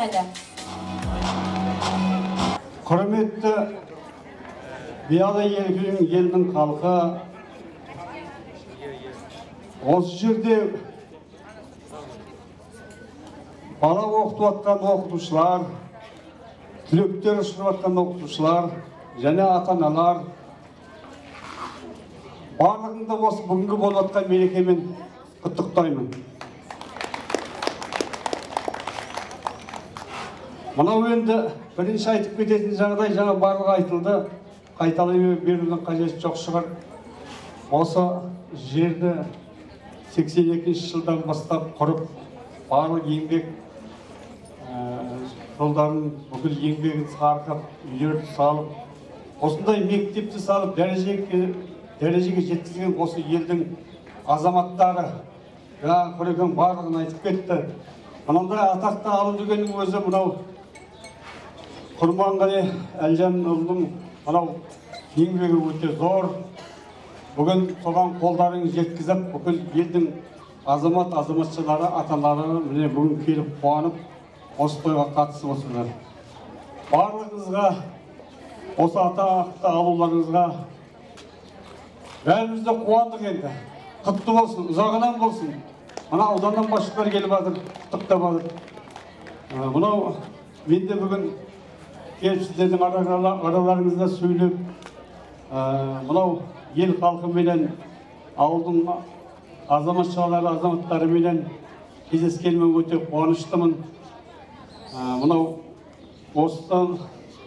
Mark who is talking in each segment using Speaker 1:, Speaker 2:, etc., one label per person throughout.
Speaker 1: еді.
Speaker 2: Құрметті Биялы елдің халқы, осы жерде бала оқытып жатқан оқытушылар, түлектер ұшырып жатқан оқытушылар және ата-аналар барлығыңды осы бүгінгі болып жатқан мерекемен құттықтаймын. Мынау енді бірінші айтып кететін жағдай жаңа барлығы айтылды, қайталай берудің қажеті жоқ шығар. Осы жерді 82 жылдан бастап құрып, барлық еңбек жолдарын бүкіл еңбегін сарқып, үйлерді салып, осындай мектепті салып, дәрежеге жеткізген осы елдің азаматтары, Құрекең барлығын айтып кетті. Мынандай атақты алу дегеннің өзі мынау Құрманғали Әлжанұлының мынау еңбегі өте зор. Бүгін соған қолдарын жеткізіп, бүкіл елдің азаматшылары, ата-аналары міне бүгін келіп қуанып, осы тойға қатысып отырсыздар. Барлығыңызға, осы атақты алуларыңызға бәріміз де қуандық енді. Құтты болсын, ұзағынан болсын. Мына ауданнан басшылар келіп жатыр, құттықтап жатыр. Мынау мен де бүгін келіп сіздердің араларыңызда сөйлеп, мынау ел халқы менен, ауылдың азаматшылары, азаматтары менен кездескеніме өте қуаныштымын. Мынау осыдан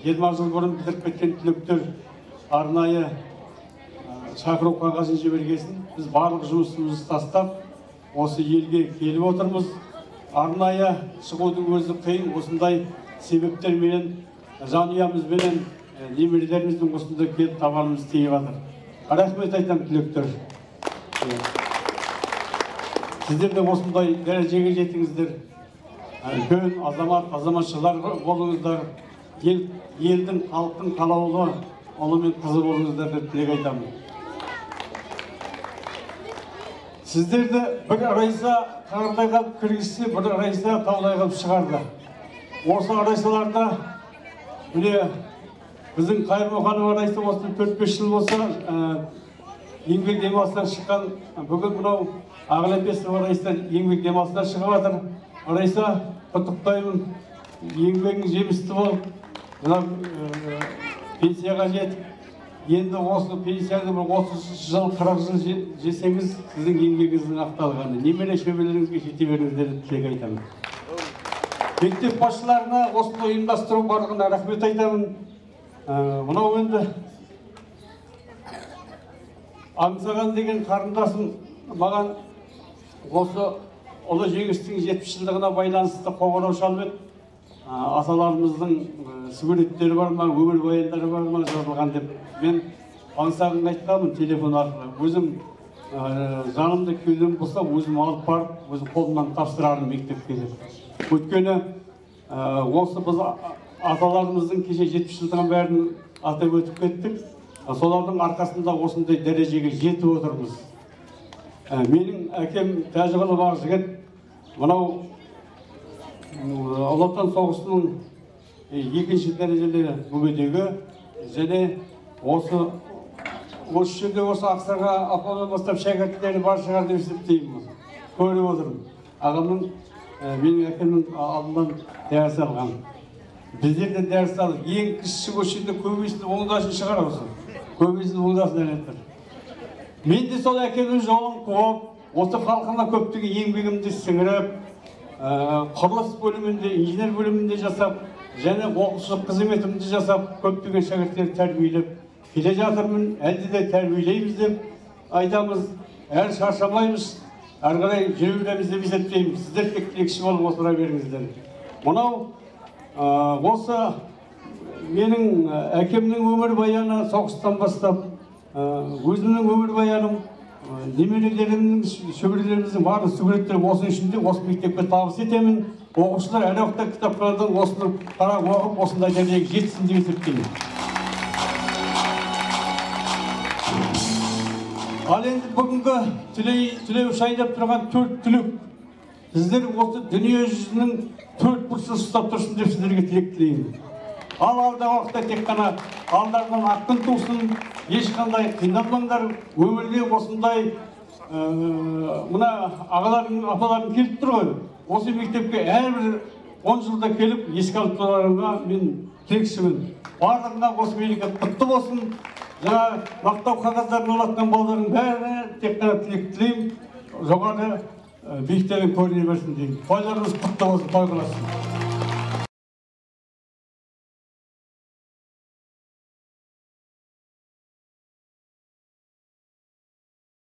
Speaker 2: 20 жыл бұрын бітіріп кеткен түлектер арнайы шақыру қағазын жібергесін. Біз барлық жұмысымызды тастап, осы елге келіп отырмыз. Арнайы шығудың өзі қиын, осындай себептер менен жанұямызбенен немерелеріміздің осында келіп табанымыз тиіп жатыр. Рахмет айтамын түлектер. Сіздер де осындай дәрежеге жетіңіздер. Үлкен азаматшылар болыңыздар. Елдің, халықтың қалаулы ұлы мен қызы болыңыздар деп тілек айтамын. Сіздерді бір арайса тағырдай қалып кіргізсе, бір арайса таудай қалып шығарды. Осы арайсаларда міне біздің Қайырмұханов арайса осы 4-5 жыл болса еңбек демалысынан шыққан. Бүгін мынау Ағылепесов арайса еңбек демалысынан шығып жатыр. Арайса құттықтаймын, еңбегің жемісті болып, пенсияға жетіп, енді осы пенсияны 30 жыл, 40 жыл жесеңіз, сіздің еңбегіңіздің ақталғаны. Немере шөбелеріңізге жете беріңіздер деп тілек айтамын. Мектеп басшыларына осыны ұйымдастыру барлығына рахмет айтамын. Мынау енді Аңсаған деген қарындасым маған осы ұлы жеңістің 70 жылдығына байланысты қоңырау шалып еді. Аталарымыздың суреттері бар ма, өмір баяндары бар ма жазылған деп. Мен Аңсағанға айтқанмын телефон арқылы. Өзім жанымды кеудем болса, өзім алып барып, өзім қолымнан тапсырарым мектепке деп. Өйткені осы біз аталарымыздың кеше 70 жылдығын бәрін атап өтіп кеттік. Солардың арқасында осындай дәрежеге жетіп отырмыз. Менің әкем Тәжіғұлов Ақжігіт, мынау Ұлы Отан соғысының 2-ші дәрежелі мүгедегі және осы жерде осы Ақсарға ападан бастап шәкірттері бар шығар деп есептеймін. Көріп отырмын. Ағамның менің әкемнің алдынан дәріс алған. Біздер де дәріс алып, ең кіші көшінде көбейсін оңдасын шығар осы. Көбейсін оңдасын әлеттір. Мен де сол әкемнің жолын қуып, осы халқына көптеген еңбегімді сіңіріп, құрылыс бөлімінде, инженер бөлімінде жасап, және оқушылық қызметімді жасап, көптеген шәкірттерді тәрбиелеп келе жатырмын. Әлде де тәрбиелейміз деп айтамыз, әрі шаршамаймыз, әрі қарай жүре береміз деп есептейміз. Сіздер тек тілекші болып отыра беріңіздер. Мынау осы менің әкемнің өмір баяны соғыстан бастап, өзімнің өмір баяным, немерелерімнің, шөберелеріміздің барлық суреттері осының ішінде, осы мектепке табыс етемін. Оқушылар әр уақытта кітаптардан осыны қарап оқып, осындай дәрежеге жетсін деп есептеймін. Ал енді бүгінгі түлеу шайдап тұрған 4 түлек. Сіздер осы дүние жүзінің төрт бұрышын ұстап тұрсын деп сіздерге тілек тілеймін. Ал алдағы уақытта тек қана алдарынан ақын тусын, ешқандай қиналмаңдар, өмірге осындай мына ағаларың, апаларың келіп тұр ғой. Осы мектепке әрбір 10 жылда келіп еске алып тұрарыңа мен тілекшімін. Барлығына осы мереке құтты болсын. Жаңа мақтау қағаздарын алатын балалардың бәріне тек қана тілек тілеймін. Жоғары биіктен көріне берсін деймін. Тойларыңыз құтты болсын, той қыласын.